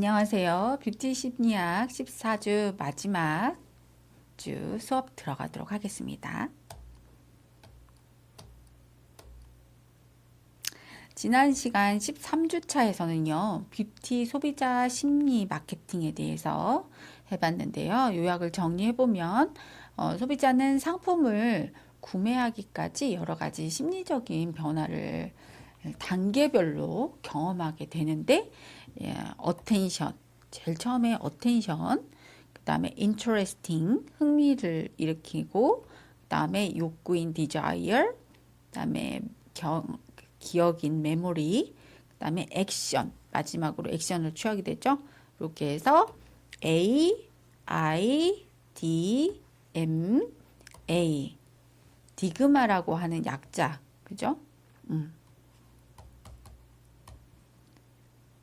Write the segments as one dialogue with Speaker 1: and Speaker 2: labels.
Speaker 1: 안녕하세요. 뷰티 심리학 14주 마지막 주 수업 들어가도록 하겠습니다. 지난 시간 13주차에서는요, 뷰티 소비자 심리 마케팅에 대해서 해봤는데요. 요약을 정리해보면, 소비자는 상품을 구매하기까지 여러 가지 심리적인 변화를 단계별로 경험하게 되는데, 어텐션, 제일 처음에 어텐션, 그 다음에 interesting, 흥미를 일으키고, 그 다음에 욕구인 desire, 그 다음에 기억인 메모리, 그 다음에 액션, 마지막으로 액션을 취하게 되죠. 이렇게 해서 A, I, D, M, A, 디그마라고 하는 약자, 그죠?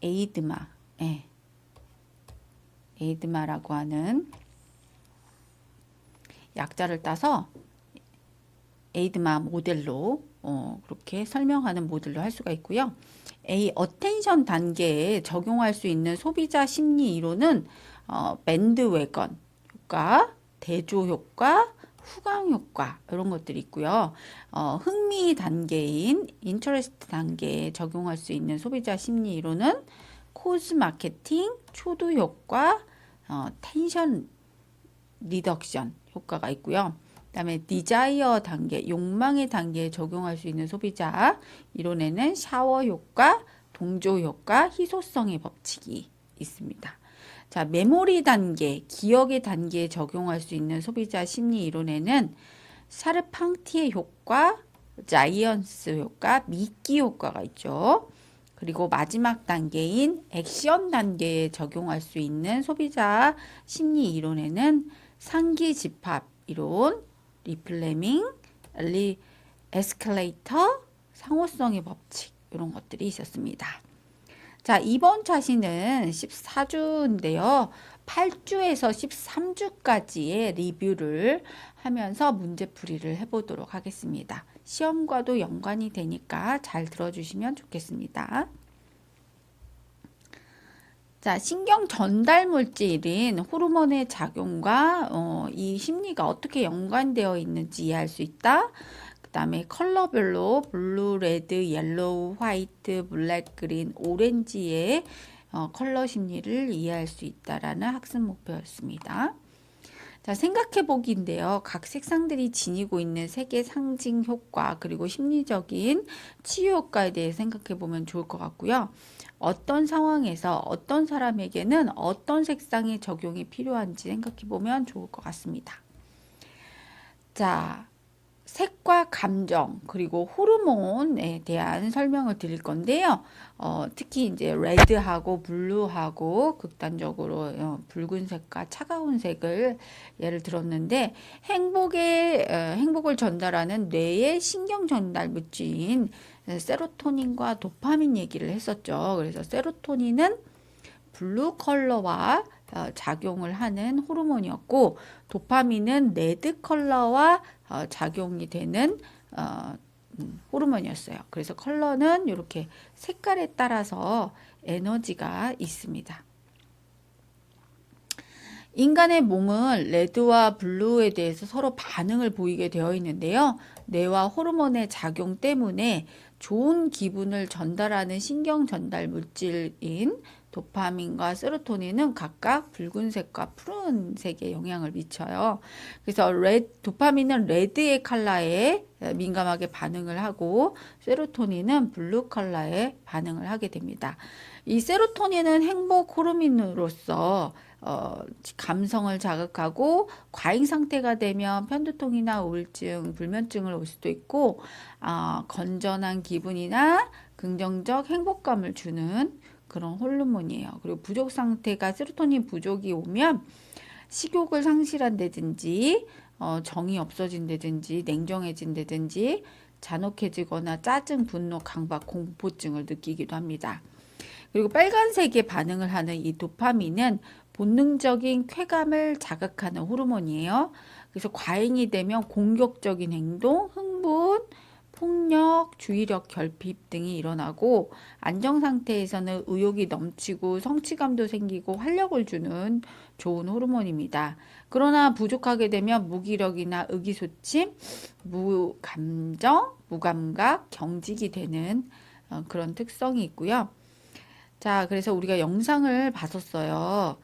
Speaker 1: 에이드마, 예. 에이드마라고 하는 약자를 따서 에이드마 모델로 그렇게 설명하는 모델로 할 수가 있고요. A 어텐션 단계에 적용할 수 있는 소비자 심리 이론은 밴드웨건 효과, 대조 효과, 후광 효과 이런 것들이 있고요. 흥미 단계인 인터레스트 단계에 적용할 수 있는 소비자 심리 이론은 코즈 마케팅, 초도 효과, 텐션 리덕션 효과가 있고요. 그다음에 디자이어 단계, 욕망의 단계에 적용할 수 있는 소비자 이론에는 샤워 효과, 동조 효과, 희소성의 법칙이 있습니다. 자, 메모리 단계, 기억의 단계에 적용할 수 있는 소비자 심리 이론에는 샤르팡티의 효과, 자이언스 효과, 미끼 효과가 있죠. 그리고 마지막 단계인 액션 단계에 적용할 수 있는 소비자 심리 이론에는 상기 집합 이론, 리플레밍, 에스컬레이터, 상호성의 법칙 이런 것들이 있었습니다. 자, 이번 차시는 14주인데요. 8주에서 13주까지의 리뷰를 하면서 문제풀이를 해보도록 하겠습니다. 시험과도 연관이 되니까 잘 들어주시면 좋겠습니다. 자, 신경 전달 물질인 호르몬의 작용과 이 심리가 어떻게 연관되어 있는지 이해할 수 있다. 그 다음에 컬러별로 블루, 레드, 옐로우, 화이트, 블랙, 그린, 오렌지의 컬러 심리를 이해할 수 있다라는 학습 목표였습니다. 자, 생각해보기인데요. 각 색상들이 지니고 있는 색의 상징 효과 그리고 심리적인 치유 효과에 대해 생각해보면 좋을 것 같고요. 어떤 상황에서 어떤 사람에게는 어떤 색상의 적용이 필요한지 생각해보면 좋을 것 같습니다. 자, 색과 감정 그리고 호르몬에 대한 설명을 드릴 건데요. 특히 이제 레드하고 블루하고 극단적으로 붉은색과 차가운 색을 예를 들었는데 행복을 전달하는 뇌의 신경 전달 물질인 세로토닌과 도파민 얘기를 했었죠. 그래서 세로토닌은 블루 컬러와 작용을 하는 호르몬이었고 도파민은 레드 컬러와 작용이 되는 호르몬이었어요. 그래서 컬러는 이렇게 색깔에 따라서 에너지가 있습니다. 인간의 몸은 레드와 블루에 대해서 서로 반응을 보이게 되어 있는데요. 뇌와 호르몬의 작용 때문에 좋은 기분을 전달하는 신경 전달 물질인 도파민과 세로토닌은 각각 붉은색과 푸른색에 영향을 미쳐요. 그래서 도파민은 레드의 컬러에 민감하게 반응을 하고 세로토닌은 블루 컬러에 반응을 하게 됩니다. 이 세로토닌은 행복 호르몬으로서 감성을 자극하고 과잉 상태가 되면 편두통이나 우울증, 불면증을 올 수도 있고 건전한 기분이나 긍정적 행복감을 주는 그런 호르몬이에요. 그리고 부족 상태가 세로토닌 부족이 오면 식욕을 상실한다든지 정이 없어진다든지 냉정해진다든지 잔혹해지거나 짜증, 분노, 강박, 공포증을 느끼기도 합니다. 그리고 빨간색에 반응을 하는 이 도파민은 본능적인 쾌감을 자극하는 호르몬이에요. 그래서 과잉이 되면 공격적인 행동, 흥분, 폭력, 주의력 결핍 등이 일어나고 안정 상태에서는 의욕이 넘치고 성취감도 생기고 활력을 주는 좋은 호르몬입니다. 그러나 부족하게 되면 무기력이나 의기소침, 무감정, 무감각, 경직이 되는 그런 특성이 있고요. 자, 그래서 우리가 영상을 봤었어요.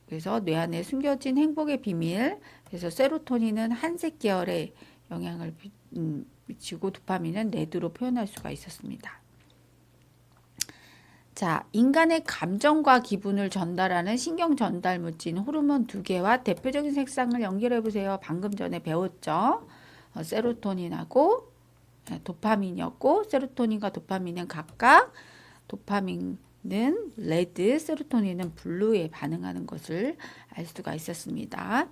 Speaker 1: 그래서 뇌 안에 숨겨진 행복의 비밀. 그래서 세로토닌은 한색 계열의 영향을 미치고 도파민은 레드로 표현할 수가 있었습니다. 자, 인간의 감정과 기분을 전달하는 신경 전달 물질 호르몬 두 개와 대표적인 색상을 연결해 보세요. 방금 전에 배웠죠? 세로토닌하고 도파민이었고, 세로토닌과 도파민은 각각 도파민은 레드, 세로토닌은 블루에 반응하는 것을 알 수가 있었습니다.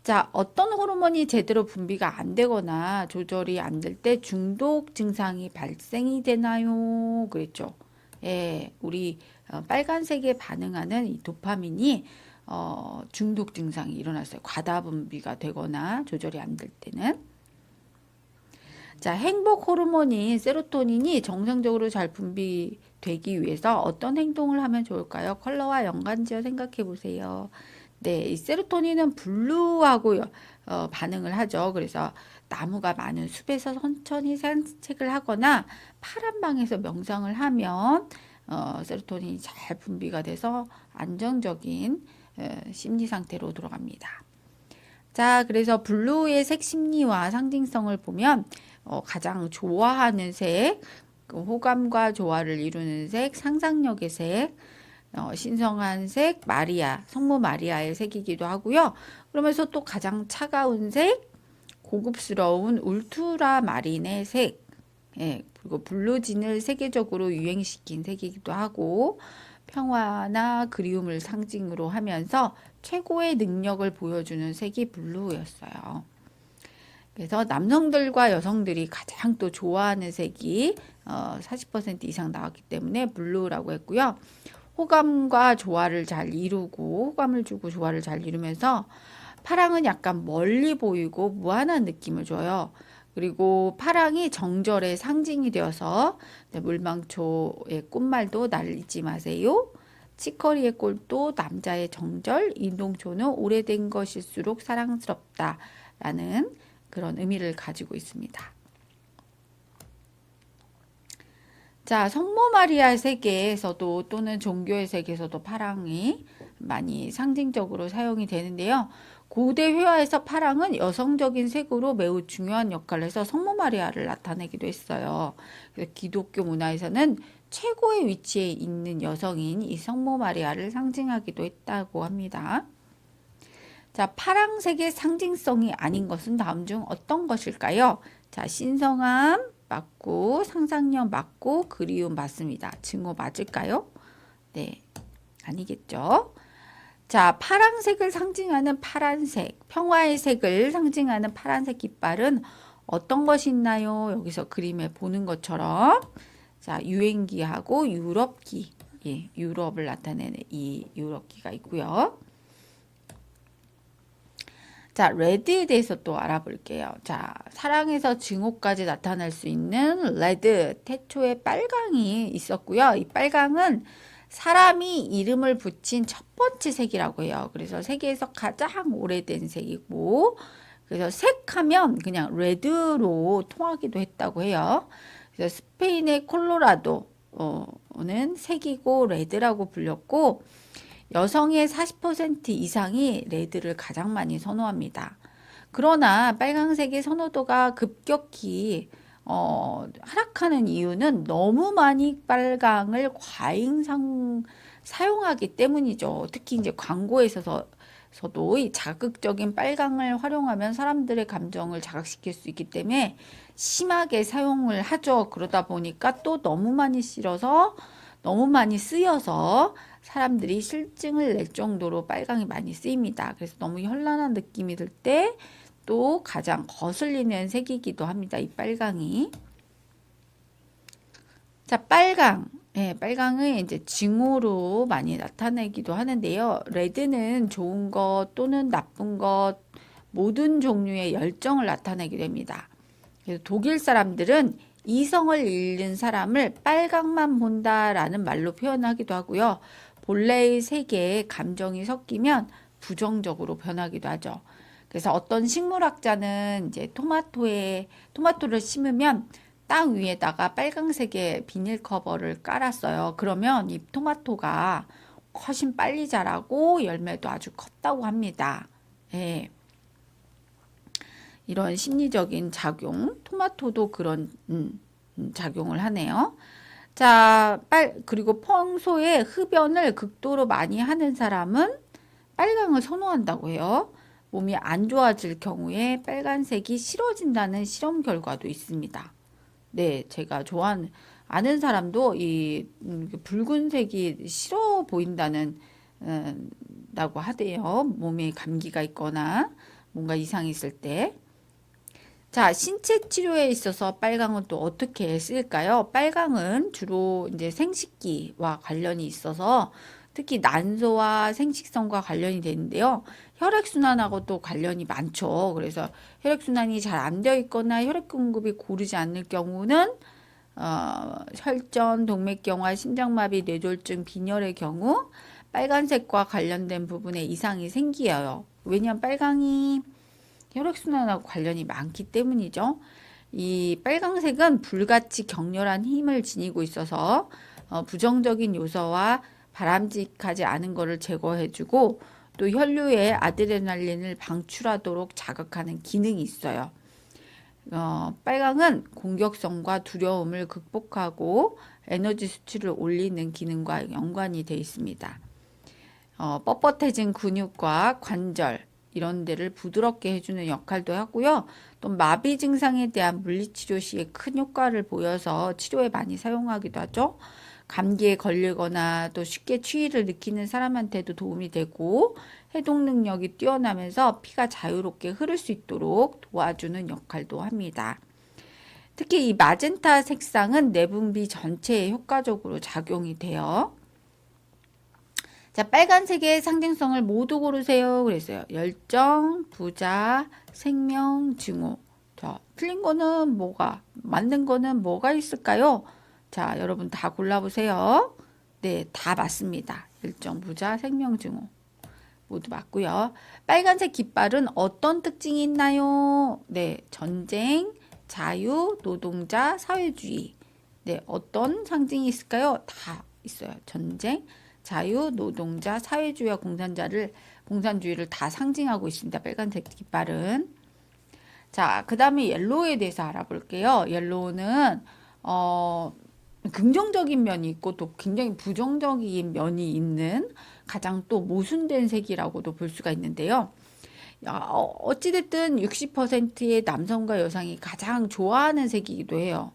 Speaker 1: 자, 어떤 호르몬이 제대로 분비가 안 되거나 조절이 안 될 때 중독 증상이 발생이 되나요? 그랬죠. 예, 우리 빨간색에 반응하는 이 도파민이 중독 증상이 일어났어요. 과다 분비가 되거나 조절이 안 될 때는. 자, 행복 호르몬인 세로토닌이 정상적으로 잘 분비되기 위해서 어떤 행동을 하면 좋을까요? 컬러와 연관지어 생각해 보세요. 네, 이 세로토닌은 블루하고 반응을 하죠. 그래서 나무가 많은 숲에서 천천히 산책을 하거나 파란 방에서 명상을 하면 세로토닌이 잘 분비가 돼서 안정적인 심리 상태로 들어갑니다. 자, 그래서 블루의 색 심리와 상징성을 보면 가장 좋아하는 색, 호감과 조화를 이루는 색, 상상력의 색, 신성한 색, 마리아, 성모 마리아의 색이기도 하고요. 그러면서 또 가장 차가운 색, 고급스러운 울트라 마린의 색, 예, 그리고 블루진을 세계적으로 유행시킨 색이기도 하고, 평화나 그리움을 상징으로 하면서 최고의 능력을 보여주는 색이 블루였어요. 그래서 남성들과 여성들이 가장 또 좋아하는 색이 40% 이상 나왔기 때문에 블루라고 했고요. 호감과 조화를 잘 이루고 호감을 주고 조화를 잘 이루면서 파랑은 약간 멀리 보이고 무한한 느낌을 줘요. 그리고 파랑이 정절의 상징이 되어서 물망초의 꽃말도 날리지 마세요. 치커리의 꼴도 남자의 정절, 인동초는 오래된 것일수록 사랑스럽다라는 그런 의미를 가지고 있습니다. 자, 성모 마리아 세계에서도 또는 종교의 세계에서도 파랑이 많이 상징적으로 사용이 되는데요. 고대 회화에서 파랑은 여성적인 색으로 매우 중요한 역할을 해서 성모 마리아를 나타내기도 했어요. 그래서 기독교 문화에서는 최고의 위치에 있는 여성인 이 성모 마리아를 상징하기도 했다고 합니다. 자, 파랑색의 상징성이 아닌 것은 다음 중 어떤 것일까요? 자, 신성함 맞고, 상상력 맞고, 그리움 맞습니다. 증오 맞을까요? 네, 아니겠죠. 자, 파랑색을 상징하는 파란색, 평화의 색을 상징하는 파란색 깃발은 어떤 것이 있나요? 여기서 그림에 보는 것처럼 자, 유행기하고 유럽기, 예, 유럽을 나타내는 이 유럽기가 있고요. 자, 레드에 대해서 또 알아볼게요. 자, 사랑에서 증오까지 나타날 수 있는 레드, 태초에 빨강이 있었고요. 이 빨강은 사람이 이름을 붙인 첫 번째 색이라고 해요. 그래서 세계에서 가장 오래된 색이고, 그래서 색하면 그냥 레드로 통하기도 했다고 해요. 그래서 스페인의 콜로라도는 색이고 레드라고 불렸고, 여성의 40% 이상이 레드를 가장 많이 선호합니다. 그러나 빨강색의 선호도가 급격히 하락하는 이유는 너무 많이 빨강을 사용하기 때문이죠. 특히 이제 광고에서도 이 자극적인 빨강을 활용하면 사람들의 감정을 자극시킬 수 있기 때문에 심하게 사용을 하죠. 그러다 보니까 또 너무 많이 쓰여서 사람들이 실증을 낼 정도로 빨강이 많이 쓰입니다. 그래서 너무 현란한 느낌이 들 때 또 가장 거슬리는 색이기도 합니다. 이 빨강이. 자, 빨강. 예, 빨강은 이제 징후로 많이 나타내기도 하는데요. 레드는 좋은 것 또는 나쁜 것 모든 종류의 열정을 나타내게 됩니다. 그래서 독일 사람들은 이성을 잃는 사람을 빨강만 본다라는 말로 표현하기도 하고요. 본래의 세계에 감정이 섞이면 부정적으로 변하기도 하죠. 그래서 어떤 식물학자는 이제 토마토를 심으면 땅 위에다가 빨강색의 비닐 커버를 깔았어요. 그러면 이 토마토가 훨씬 빨리 자라고 열매도 아주 컸다고 합니다. 예. 이런 심리적인 작용, 토마토도 그런 작용을 하네요. 자, 그리고 평소에 흡연을 극도로 많이 하는 사람은 빨강을 선호한다고 해요. 몸이 안 좋아질 경우에 빨간색이 싫어진다는 실험 결과도 있습니다. 네, 제가 아는 사람도 이 붉은색이 싫어 보인다는 라고 하대요. 몸에 감기가 있거나 뭔가 이상이 있을 때. 자, 신체 치료에 있어서 빨강은 또 어떻게 쓰일까요? 빨강은 주로 이제 생식기와 관련이 있어서 특히 난소와 생식성과 관련이 되는데요. 혈액순환하고 또 관련이 많죠. 그래서 혈액순환이 잘 안 되어 있거나 혈액 공급이 고르지 않을 경우는 혈전, 동맥경화, 심장마비, 뇌졸중, 빈혈의 경우 빨간색과 관련된 부분에 이상이 생겨요. 왜냐하면 빨강이 혈액순환하고 관련이 많기 때문이죠. 이 빨강색은 불같이 격렬한 힘을 지니고 있어서 부정적인 요소와 바람직하지 않은 것을 제거해주고 또 혈류에 아드레날린을 방출하도록 자극하는 기능이 있어요. 빨강은 공격성과 두려움을 극복하고 에너지 수치를 올리는 기능과 연관이 되어 있습니다. 뻣뻣해진 근육과 관절 이런 데를 부드럽게 해주는 역할도 하고요. 또 마비 증상에 대한 물리치료 시에 큰 효과를 보여서 치료에 많이 사용하기도 하죠. 감기에 걸리거나 또 쉽게 추위를 느끼는 사람한테도 도움이 되고 해독 능력이 뛰어나면서 피가 자유롭게 흐를 수 있도록 도와주는 역할도 합니다. 특히 이 마젠타 색상은 내분비 전체에 효과적으로 작용이 돼요. 자, 빨간색의 상징성을 모두 고르세요. 그랬어요. 열정, 부자, 생명, 증오. 자, 틀린 거는 맞는 거는 뭐가 있을까요? 자, 여러분 다 골라보세요. 네, 다 맞습니다. 열정, 부자, 생명, 증오. 모두 맞고요. 빨간색 깃발은 어떤 특징이 있나요? 네, 전쟁, 자유, 노동자, 사회주의. 네, 어떤 상징이 있을까요? 다 있어요. 전쟁, 자유, 노동자, 사회주의와 공산주의를 다 상징하고 있습니다. 빨간색 깃발은. 자, 그 다음에 옐로우에 대해서 알아볼게요. 옐로우는 긍정적인 면이 있고 또 굉장히 부정적인 면이 있는 가장 또 모순된 색이라고도 볼 수가 있는데요. 어찌됐든 60%의 남성과 여성이 가장 좋아하는 색이기도 해요.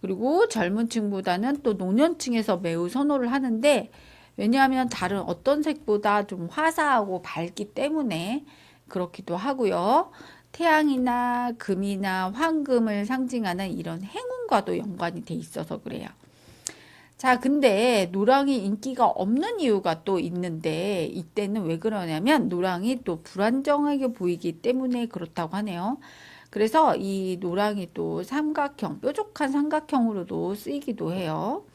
Speaker 1: 그리고 젊은 층보다는 또 노년층에서 매우 선호를 하는데 왜냐하면 다른 어떤 색보다 좀 화사하고 밝기 때문에 그렇기도 하고요. 태양이나 금이나 황금을 상징하는 이런 행운과도 연관이 돼 있어서 그래요. 자, 근데 노랑이 인기가 없는 이유가 또 있는데 이때는 왜 그러냐면 노랑이 또 불안정하게 보이기 때문에 그렇다고 하네요. 그래서 이 노랑이 또 뾰족한 삼각형으로도 쓰이기도 해요.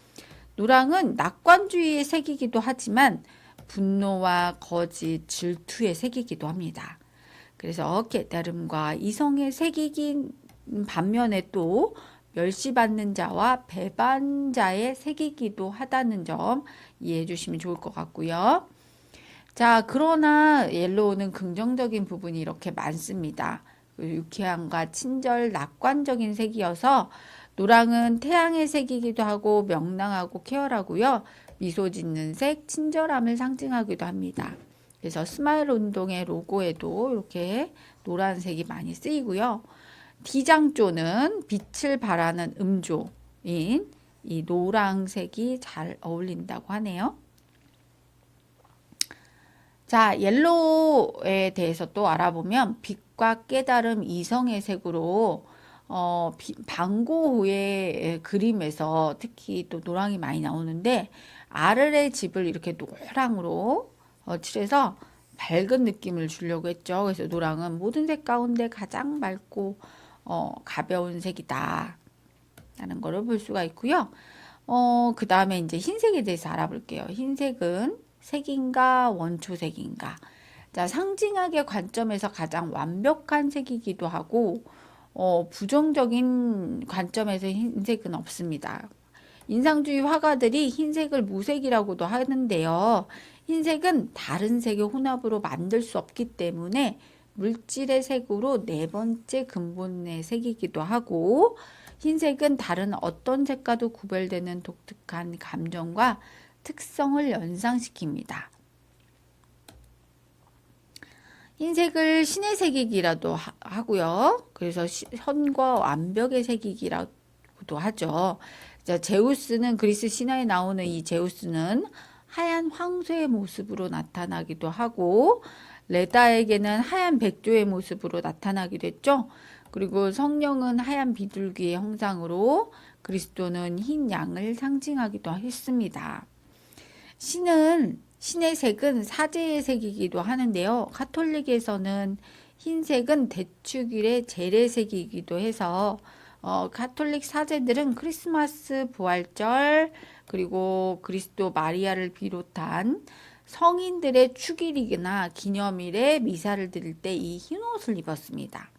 Speaker 1: 노랑은 낙관주의의 색이기도 하지만 분노와 거짓, 질투의 색이기도 합니다. 그래서 깨달음과 이성의 색이긴 반면에 또 멸시받는 자와 배반자의 색이기도 하다는 점 이해해 주시면 좋을 것 같고요. 자, 그러나 옐로우는 긍정적인 부분이 이렇게 많습니다. 유쾌함과 친절, 낙관적인 색이어서 노랑은 태양의 색이기도 하고 명랑하고 쾌활하고요. 미소 짓는 색, 친절함을 상징하기도 합니다. 그래서 스마일 운동의 로고에도 이렇게 노란색이 많이 쓰이고요. D장조는 빛을 발하는 음조인 이 노란색이 잘 어울린다고 하네요. 자, 옐로우에 대해서 또 알아보면 빛과 깨달음, 이성의 색으로 방고호의 그림에서 특히 또 노랑이 많이 나오는데 아르레 집을 이렇게 노랑으로 칠해서 밝은 느낌을 주려고 했죠. 그래서 노랑은 모든 색 가운데 가장 맑고 가벼운 색이다 라는 거를 볼 수가 있고요. 그 다음에 이제 흰색에 대해서 알아볼게요. 흰색은 색인가 원초색인가. 자, 상징학의 관점에서 가장 완벽한 색이기도 하고 부정적인 관점에서 흰색은 없습니다. 인상주의 화가들이 흰색을 무색이라고도 하는데요. 흰색은 다른 색의 혼합으로 만들 수 없기 때문에 물질의 색으로 네 번째 근본의 색이기도 하고, 흰색은 다른 어떤 색과도 구별되는 독특한 감정과 특성을 연상시킵니다. 흰색을 신의 색이기라도 하고요. 그래서 선과 완벽의 색이기라고도 하죠. 자, 제우스는 그리스 신화에 나오는 이 제우스는 하얀 황소의 모습으로 나타나기도 하고, 레다에게는 하얀 백조의 모습으로 나타나기도 했죠. 그리고 성령은 하얀 비둘기의 형상으로, 그리스도는 흰 양을 상징하기도 했습니다. 신의 색은 사제의 색이기도 하는데요. 가톨릭에서는 흰색은 대축일의 재래색이기도 해서 가톨릭 사제들은 크리스마스, 부활절, 그리고 그리스도 마리아를 비롯한 성인들의 축일이나 기념일에 미사를 드릴 때 이 흰 옷을 입었습니다.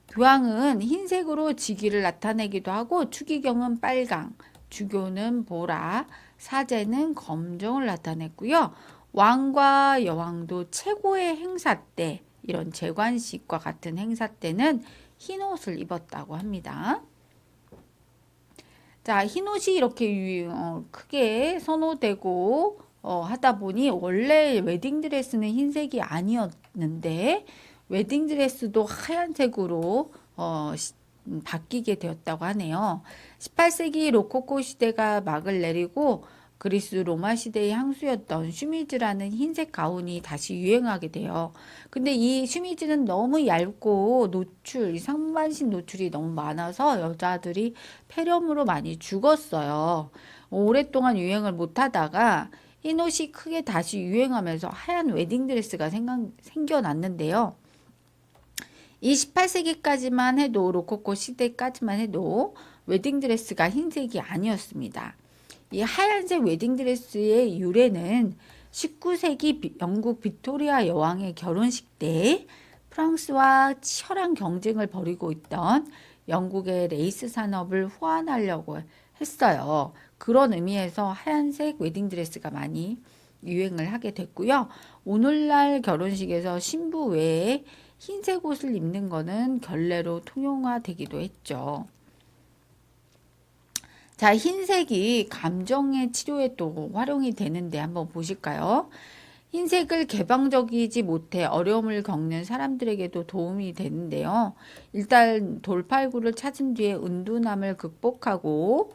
Speaker 1: 교황은 흰색으로 직위를 나타내기도 하고, 추기경은 빨강, 주교는 보라, 사제는 검정을 나타냈고요. 왕과 여왕도 최고의 행사 때, 이런 재관식과 같은 행사 때는 흰 옷을 입었다고 합니다. 자, 흰 옷이 이렇게 크게 선호되고 하다 보니 원래 웨딩드레스는 흰색이 아니었는데 웨딩드레스도 하얀색으로 바뀌게 되었다고 하네요. 18세기 로코코 시대가 막을 내리고 그리스 로마 시대의 향수였던 슈미즈라는 흰색 가운이 다시 유행하게 돼요. 근데 이 슈미즈는 너무 얇고 상반신 노출이 너무 많아서 여자들이 폐렴으로 많이 죽었어요. 오랫동안 유행을 못 하다가 흰 옷이 크게 다시 유행하면서 하얀 웨딩드레스가 생겨났는데요. 이 18세기까지만 해도, 로코코 시대까지만 해도 웨딩드레스가 흰색이 아니었습니다. 이 하얀색 웨딩드레스의 유래는 19세기 영국 빅토리아 여왕의 결혼식 때 프랑스와 치열한 경쟁을 벌이고 있던 영국의 레이스 산업을 호환하려고 했어요. 그런 의미에서 하얀색 웨딩드레스가 많이 유행을 하게 됐고요. 오늘날 결혼식에서 신부 외에 흰색 옷을 입는 것은 결례로 통용화되기도 했죠. 자, 흰색이 감정의 치료에 또 활용이 되는데 한번 보실까요? 흰색을 개방적이지 못해 어려움을 겪는 사람들에게도 도움이 되는데요. 일단 돌팔구를 찾은 뒤에 은둔함을 극복하고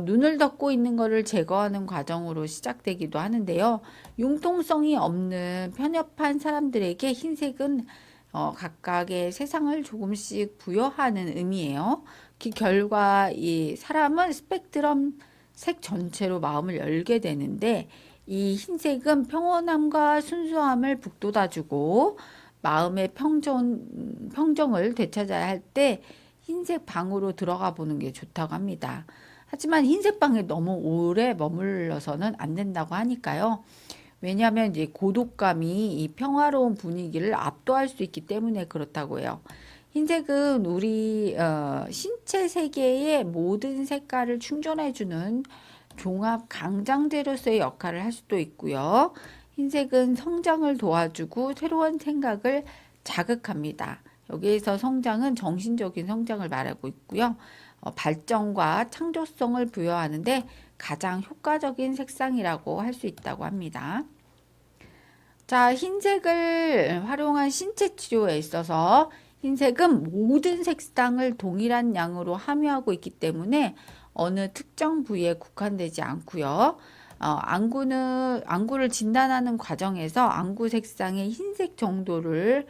Speaker 1: 눈을 덮고 있는 것을 제거하는 과정으로 시작되기도 하는데요. 융통성이 없는 편협한 사람들에게 흰색은 각각의 세상을 조금씩 부여하는 의미예요. 그 결과 이 사람은 스펙트럼 색 전체로 마음을 열게 되는데, 이 흰색은 평온함과 순수함을 북돋아주고 마음의 평정을 되찾아야 할 때 흰색 방으로 들어가 보는 게 좋다고 합니다. 하지만 흰색 방에 너무 오래 머물러서는 안 된다고 하니까요. 왜냐하면 이제 고독감이 이 평화로운 분위기를 압도할 수 있기 때문에 그렇다고 해요. 흰색은 우리 신체 세계의 모든 색깔을 충전해주는 종합 강장제로서의 역할을 할 수도 있고요. 흰색은 성장을 도와주고 새로운 생각을 자극합니다. 여기에서 성장은 정신적인 성장을 말하고 있고요. 발전과 창조성을 부여하는데 가장 효과적인 색상이라고 할 수 있다고 합니다. 자, 흰색을 활용한 신체 치료에 있어서 흰색은 모든 색상을 동일한 양으로 함유하고 있기 때문에 어느 특정 부위에 국한되지 않고요. 안구를 진단하는 과정에서 안구 색상의 흰색 정도를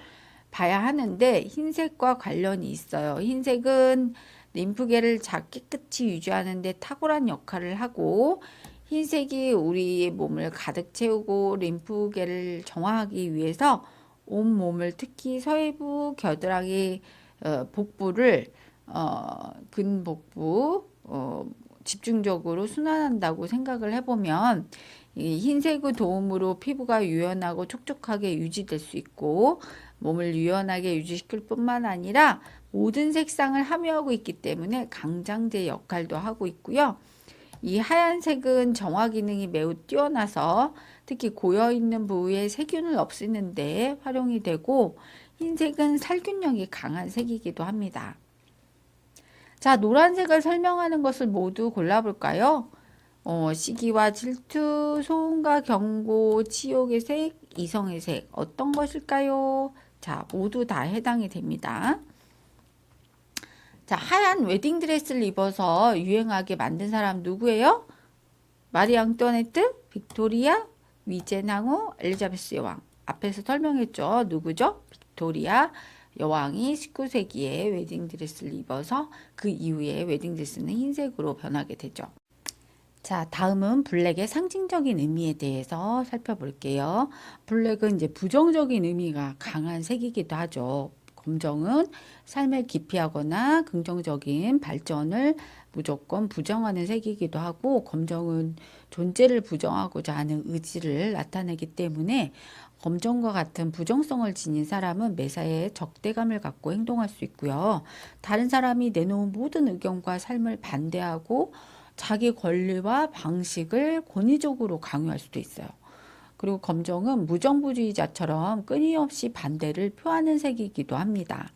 Speaker 1: 봐야 하는데 흰색과 관련이 있어요. 흰색은 림프계를 깨끗이 유지하는 데 탁월한 역할을 하고, 흰색이 우리 몸을 가득 채우고 림프계를 정화하기 위해서 온몸을 특히 서해부 겨드랑이 복부를 근복부 집중적으로 순환한다고 생각을 해보면 이 흰색의 도움으로 피부가 유연하고 촉촉하게 유지될 수 있고 몸을 유연하게 유지시킬 뿐만 아니라 모든 색상을 함유하고 있기 때문에 강장제 역할도 하고 있고요. 이 하얀색은 정화 기능이 매우 뛰어나서 특히 고여있는 부위에 세균을 없애는 데 활용이 되고 흰색은 살균력이 강한 색이기도 합니다. 자, 노란색을 설명하는 것을 모두 골라볼까요? 시기와 질투, 소음과 경고, 치욕의 색, 이성의 색 어떤 것일까요? 자, 모두 다 해당이 됩니다. 자, 하얀 웨딩드레스를 입어서 유행하게 만든 사람 누구예요? 마리 앙뚜아네트, 빅토리아, 위젠항우, 엘리자베스 여왕. 앞에서 설명했죠. 누구죠? 빅토리아 여왕이 19세기에 웨딩드레스를 입어서 그 이후에 웨딩드레스는 흰색으로 변하게 되죠. 자, 다음은 블랙의 상징적인 의미에 대해서 살펴볼게요. 블랙은 이제 부정적인 의미가 강한 색이기도 하죠. 검정은 삶을 기피하거나 긍정적인 발전을 무조건 부정하는 색이기도 하고, 검정은 존재를 부정하고자 하는 의지를 나타내기 때문에 검정과 같은 부정성을 지닌 사람은 매사에 적대감을 갖고 행동할 수 있고요. 다른 사람이 내놓은 모든 의견과 삶을 반대하고 자기 권리와 방식을 권위적으로 강요할 수도 있어요. 그리고 검정은 무정부주의자처럼 끊임없이 반대를 표하는 색이기도 합니다.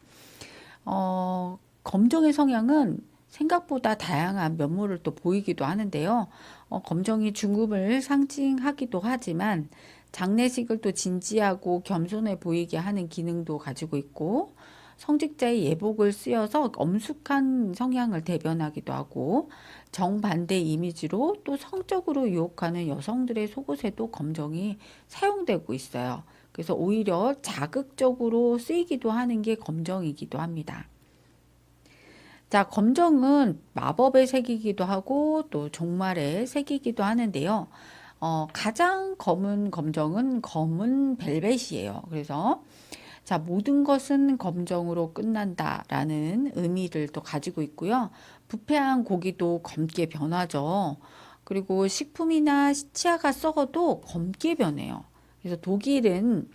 Speaker 1: 검정의 성향은 생각보다 다양한 면모를 또 보이기도 하는데요. 검정이 중금을 상징하기도 하지만 장례식을 또 진지하고 겸손해 보이게 하는 기능도 가지고 있고, 성직자의 예복을 쓰여서 엄숙한 성향을 대변하기도 하고, 정반대 이미지로 또 성적으로 유혹하는 여성들의 속옷에도 검정이 사용되고 있어요. 그래서 오히려 자극적으로 쓰이기도 하는 게 검정이기도 합니다. 자, 검정은 마법의 색이기도 하고 또 종말의 색이기도 하는데요. 가장 검은 검정은 검은 벨벳이에요. 그래서 자, 모든 것은 검정으로 끝난다라는 의미를 또 가지고 있고요. 부패한 고기도 검게 변하죠. 그리고 식품이나 치아가 썩어도 검게 변해요. 그래서 독일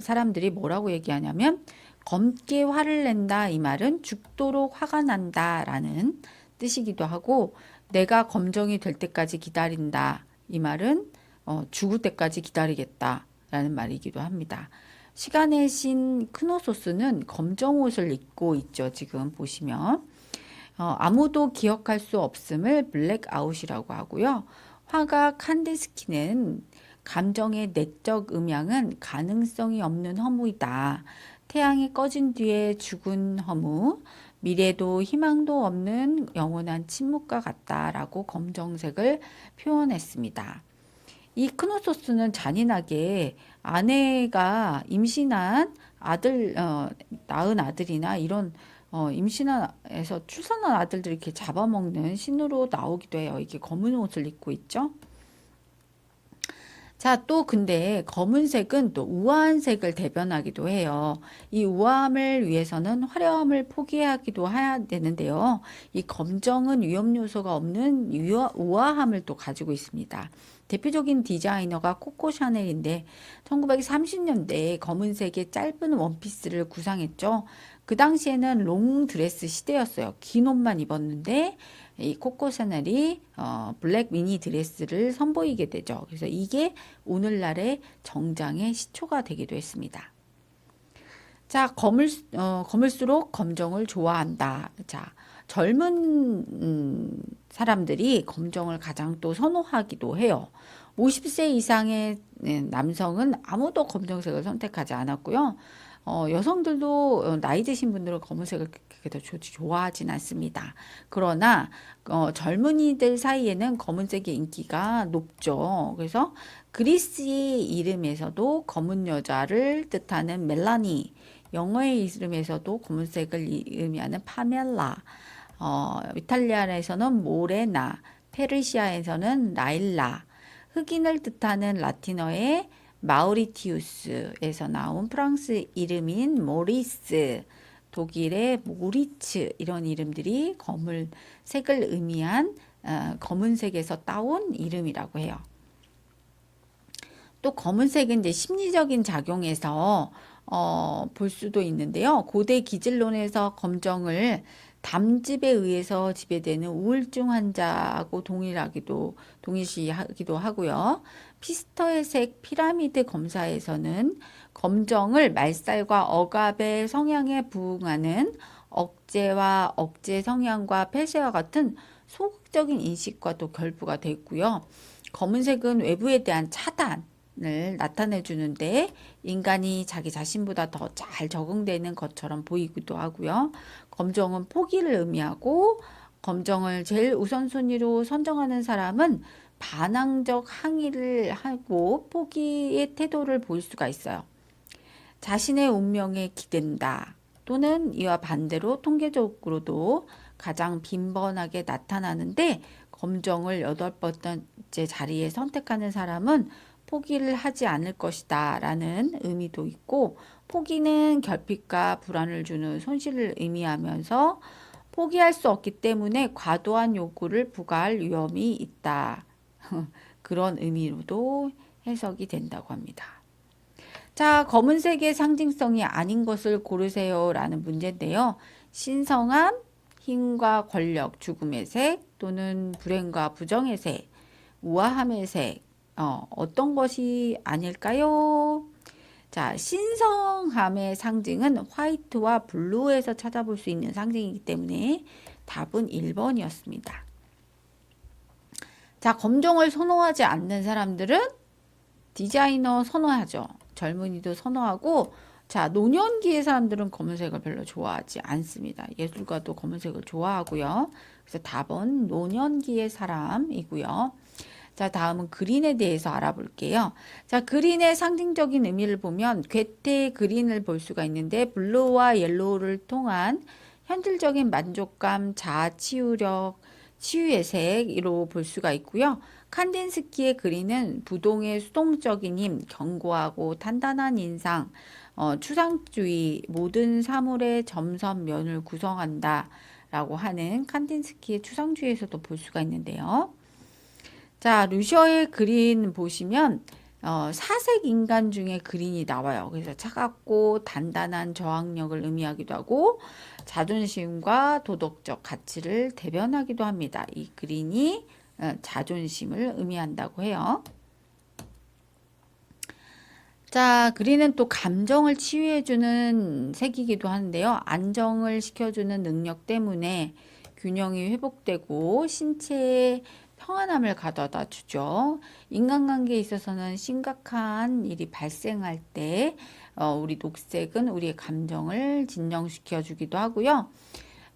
Speaker 1: 사람들이 뭐라고 얘기하냐면 검게 화를 낸다, 이 말은 죽도록 화가 난다라는 뜻이기도 하고, 내가 검정이 될 때까지 기다린다, 이 말은 죽을 때까지 기다리겠다라는 말이기도 합니다. 시간의 신 크노소스는 검정 옷을 입고 있죠. 지금 보시면 아무도 기억할 수 없음을 블랙아웃이라고 하고요. 화가 칸데스키는 감정의 내적 음향은 가능성이 없는 허무이다. 태양이 꺼진 뒤에 죽은 허무, 미래도 희망도 없는 영원한 침묵과 같다라고 검정색을 표현했습니다. 이 크노소스는 잔인하게 아내가 임신한 아들, 낳은 아들이나 이런 임신해서 출산한 아들들 이렇게 잡아먹는 신으로 나오기도 해요. 이게 검은 옷을 입고 있죠. 자, 또 근데 검은색은 또 우아한 색을 대변하기도 해요. 이 우아함을 위해서는 화려함을 포기하기도 해야 되는데요. 이 검정은 위험 요소가 없는 우아함을 또 가지고 있습니다. 대표적인 디자이너가 코코 샤넬인데 1930년대에 검은색의 짧은 원피스를 구상했죠. 그 당시에는 롱드레스 시대였어요. 긴 옷만 입었는데 이 코코 샤넬이 블랙 미니 드레스를 선보이게 되죠. 그래서 이게 오늘날의 정장의 시초가 되기도 했습니다. 자, 검을수록 검정을 좋아한다. 자, 젊은 사람들이 검정을 가장 또 선호하기도 해요. 50세 이상의 남성은 아무도 검정색을 선택하지 않았고요. 여성들도 나이 드신 분들은 검은색을 그렇게 더 좋아하진 않습니다. 그러나 젊은이들 사이에는 검은색의 인기가 높죠. 그래서 그리스의 이름에서도 검은 여자를 뜻하는 멜라니, 영어의 이름에서도 검은색을 의미하는 파멜라, 이탈리아에서는 모레나, 페르시아에서는 라일라, 흑인을 뜻하는 라틴어의 마우리티우스에서 나온 프랑스 이름인 모리스, 독일의 모리츠 이런 이름들이 검은색을 의미한 검은색에서 따온 이름이라고 해요. 또 검은색은 이제 심리적인 작용에서 볼 수도 있는데요. 고대 기질론에서 검정을 담즙에 의해서 지배되는 우울증 환자하고 동일시하기도 하고요. 피스터의색 피라미드 검사에서는 검정을 말살과 억압의 성향에 부응하는 억제와 억제 성향과 폐쇄와 같은 소극적인 인식과도 결부가 되어 있고요. 검은색은 외부에 대한 차단을 나타내 주는데 인간이 자기 자신보다 더 잘 적응되는 것처럼 보이기도 하고요. 검정은 포기를 의미하고 검정을 제일 우선순위로 선정하는 사람은 반항적 항의를 하고 포기의 태도를 보일 수가 있어요. 자신의 운명에 기댄다 또는 이와 반대로 통계적으로도 가장 빈번하게 나타나는데 검정을 8번째 자리에 선택하는 사람은 포기를 하지 않을 것이다 라는 의미도 있고 포기는 결핍과 불안을 주는 손실을 의미하면서 포기할 수 없기 때문에 과도한 요구를 부과할 위험이 있다. 그런 의미로도 해석이 된다고 합니다. 자, 검은색의 상징성이 아닌 것을 고르세요 라는 문제인데요. 신성함, 힘과 권력, 죽음의 색 또는 불행과 부정의 색, 우아함의 색, 어떤 것이 아닐까요? 자, 신성함의 상징은 화이트와 블루에서 찾아볼 수 있는 상징이기 때문에 답은 1번이었습니다. 자, 검정을 선호하지 않는 사람들은 디자이너 선호하죠. 젊은이도 선호하고, 자, 노년기의 사람들은 검은색을 별로 좋아하지 않습니다. 예술가도 검은색을 좋아하고요. 그래서 답은 노년기의 사람이고요. 자, 다음은 그린에 대해서 알아볼게요. 자, 그린의 상징적인 의미를 보면 괴테 그린을 볼 수가 있는데 블루와 옐로우를 통한 현실적인 만족감, 자아 치유력, 치유의 색으로 볼 수가 있고요. 칸딘스키의 그린은 부동의 수동적인 힘, 견고하고 단단한 인상, 추상주의, 모든 사물의 점선면을 구성한다 라고 하는 칸딘스키의 추상주의에서도 볼 수가 있는데요. 자, 루셔의 그린 보시면 사색 인간 중에 그린이 나와요. 그래서 차갑고 단단한 저항력을 의미하기도 하고 자존심과 도덕적 가치를 대변하기도 합니다. 이 그린이 자존심을 의미한다고 해요. 자, 그린은 또 감정을 치유해주는 색이기도 하는데요. 안정을 시켜주는 능력 때문에 균형이 회복되고 신체에 평안함을 가져다 주죠. 인간관계에 있어서는 심각한 일이 발생할 때 우리 녹색은 우리의 감정을 진정시켜 주기도 하고요.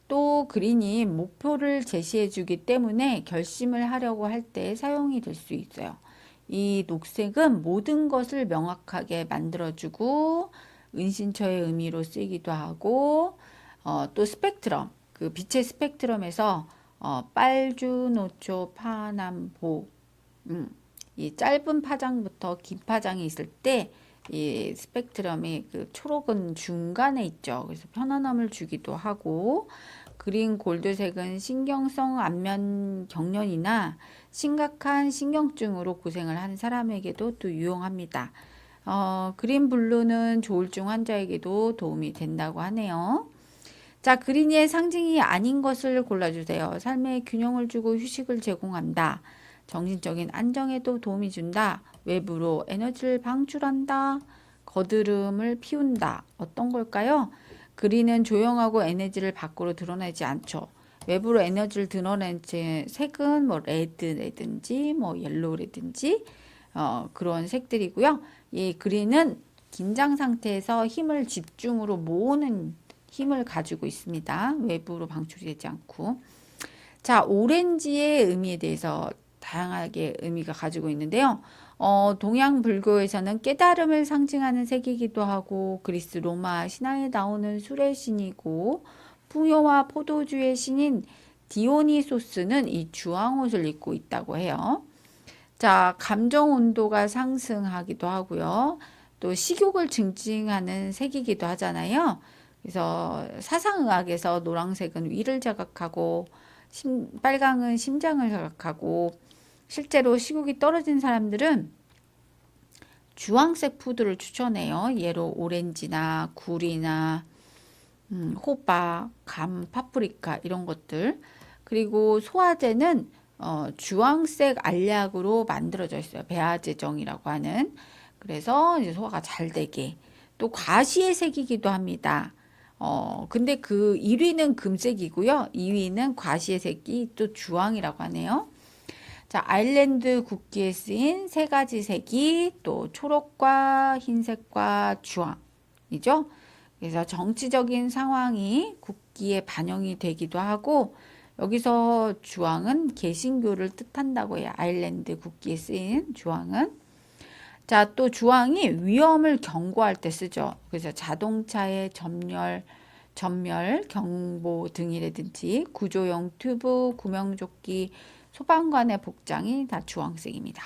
Speaker 1: 또 그린이 목표를 제시해 주기 때문에 결심을 하려고 할 때 사용이 될 수 있어요. 이 녹색은 모든 것을 명확하게 만들어주고 은신처의 의미로 쓰이기도 하고 또 스펙트럼, 그 빛의 스펙트럼에서 빨주, 노초, 파남보 이 짧은 파장부터 긴 파장이 있을 때 이 스펙트럼이 그 초록은 중간에 있죠. 그래서 편안함을 주기도 하고 그린 골드색은 신경성 안면 경련이나 심각한 신경증으로 고생을 하는 사람에게도 또 유용합니다. 그린 블루는 조울증 환자에게도 도움이 된다고 하네요. 자, 그린의 상징이 아닌 것을 골라주세요. 삶에 균형을 주고 휴식을 제공한다. 정신적인 안정에도 도움이 준다. 외부로 에너지를 방출한다. 거드름을 피운다. 어떤 걸까요? 그린은 조용하고 에너지를 밖으로 드러내지 않죠. 외부로 에너지를 드러낸 색은 뭐 레드라든지 뭐 옐로우라든지 그런 색들이고요. 이 그린은 긴장 상태에서 힘을 집중으로 모으는 힘을 가지고 있습니다. 외부로 방출이 되지 않고. 자, 오렌지의 의미에 대해서 다양하게 의미가 가지고 있는데요. 동양 불교에서는 깨달음을 상징하는 색이기도 하고 그리스 로마 신화에 나오는 술의 신이고 풍요와 포도주의 신인 디오니소스는 이 주황옷을 입고 있다고 해요. 자, 감정 온도가 상승하기도 하고요. 또 식욕을 증진하는 색이기도 하잖아요. 그래서 사상의학에서 노란색은 위를 자극하고 빨강은 심장을 자극하고 실제로 식욕이 떨어진 사람들은 주황색 푸드를 추천해요. 예로 오렌지나 굴이나 호박, 감, 파프리카 이런 것들. 그리고 소화제는 주황색 알약으로 만들어져 있어요. 배아제정이라고 하는. 그래서 이제 소화가 잘 되게. 또 과시의 색이기도 합니다. 근데 그 1위는 금색이고요. 2위는 과시의 색이 또 주황이라고 하네요. 자, 아일랜드 국기에 쓰인 세 가지 색이 또 초록과 흰색과 주황이죠. 그래서 정치적인 상황이 국기에 반영이 되기도 하고 여기서 주황은 개신교를 뜻한다고 해요. 아일랜드 국기에 쓰인 주황은. 자, 또 주황이 위험을 경고할 때 쓰죠. 그래서 자동차의 전멸 경보 등이라든지 구조용 튜브, 구명조끼, 소방관의 복장이 다 주황색입니다.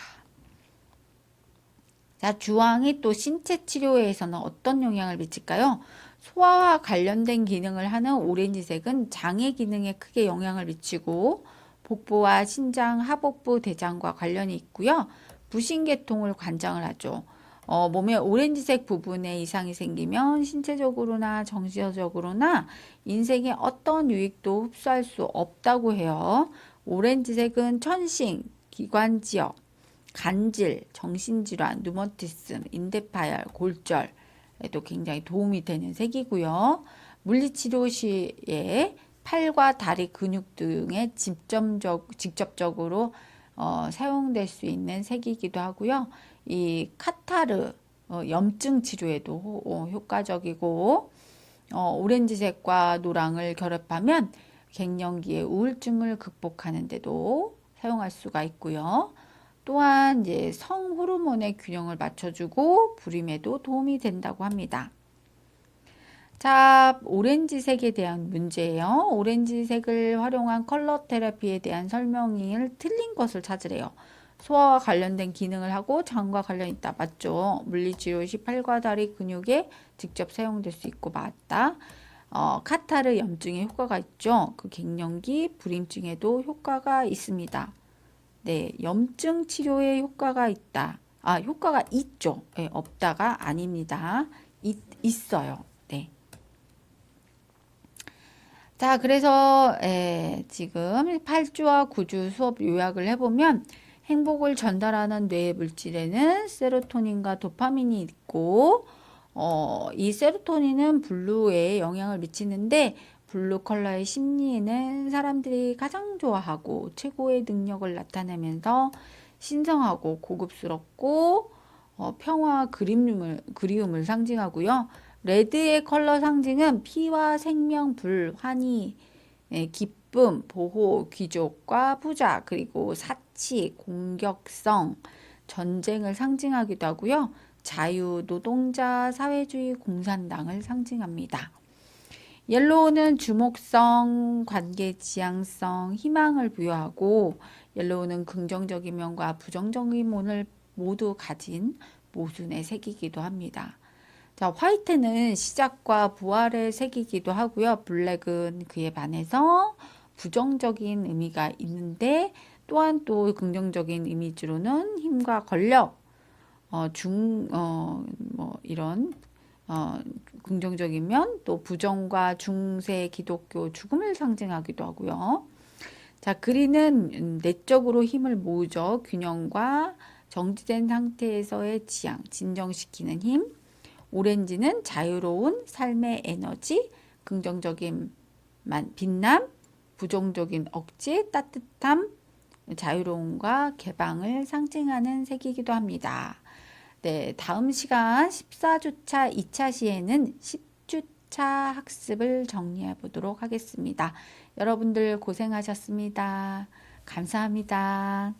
Speaker 1: 자, 주황이 또 신체 치료에서는 어떤 영향을 미칠까요? 소화와 관련된 기능을 하는 오렌지색은 장의 기능에 크게 영향을 미치고 복부와 신장, 하복부, 대장과 관련이 있고요. 부신계통을 관장을 하죠. 몸의 오렌지색 부분에 이상이 생기면 신체적으로나 정서적으로나 인생의 어떤 유익도 흡수할 수 없다고 해요. 오렌지색은 천식, 기관지역, 간질, 정신질환, 누머티즘, 인대파열, 골절에도 굉장히 도움이 되는 색이고요. 물리치료 시에 팔과 다리 근육 등에 직접적으로 사용될 수 있는 색이기도 하고요. 이 카타르 염증 치료에도 효과적이고 오렌지색과 노랑을 결합하면 갱년기의 우울증을 극복하는 데도 사용할 수가 있고요. 또한 이제 성 호르몬의 균형을 맞춰주고 불임에도 도움이 된다고 합니다. 자, 오렌지색에 대한 문제예요. 오렌지색을 활용한 컬러 테라피에 대한 설명을 틀린 것을 찾으래요. 소화와 관련된 기능을 하고 장과 관련 있다. 맞죠? 물리치료 시 팔과 다리 근육에 직접 사용될 수 있고 맞다. 카타르 염증에 효과가 있죠. 그 갱년기 불임증에도 효과가 있습니다. 네, 염증 치료에 효과가 있다. 효과가 있죠. 네, 없다가 아닙니다. 있어요. 네. 자, 그래서 지금 8주와 9주 수업 요약을 해보면 행복을 전달하는 뇌의 물질에는 세로토닌과 도파민이 있고 이 세로토닌은 블루에 영향을 미치는데 블루 컬러의 심리에는 사람들이 가장 좋아하고 최고의 능력을 나타내면서 신성하고 고급스럽고 평화와 그리움을 상징하고요. 레드의 컬러 상징은 피와 생명, 불, 환희, 기쁨, 보호, 귀족과 부자, 그리고 사치, 공격성, 전쟁을 상징하기도 하고요. 자유, 노동자, 사회주의, 공산당을 상징합니다. 옐로우는 주목성, 관계 지향성, 희망을 부여하고 옐로우는 긍정적인 면과 부정적인 면을 모두 가진 모순의 색이기도 합니다. 자, 화이트는 시작과 부활의 색이기도 하고요. 블랙은 그에 반해서 부정적인 의미가 있는데 또한 또 긍정적인 이미지로는 힘과 권력, 이런 긍정적인 면, 또 부정과 중세 기독교 죽음을 상징하기도 하고요. 자, 그린은 내적으로 힘을 모으죠. 균형과 정지된 상태에서의 지향, 진정시키는 힘. 오렌지는 자유로운 삶의 에너지, 긍정적인 빛남, 부정적인 억제, 따뜻함, 자유로움과 개방을 상징하는 색이기도 합니다. 네, 다음 시간 14주차 2차 시에는 10주차 학습을 정리해 보도록 하겠습니다. 여러분들 고생하셨습니다. 감사합니다.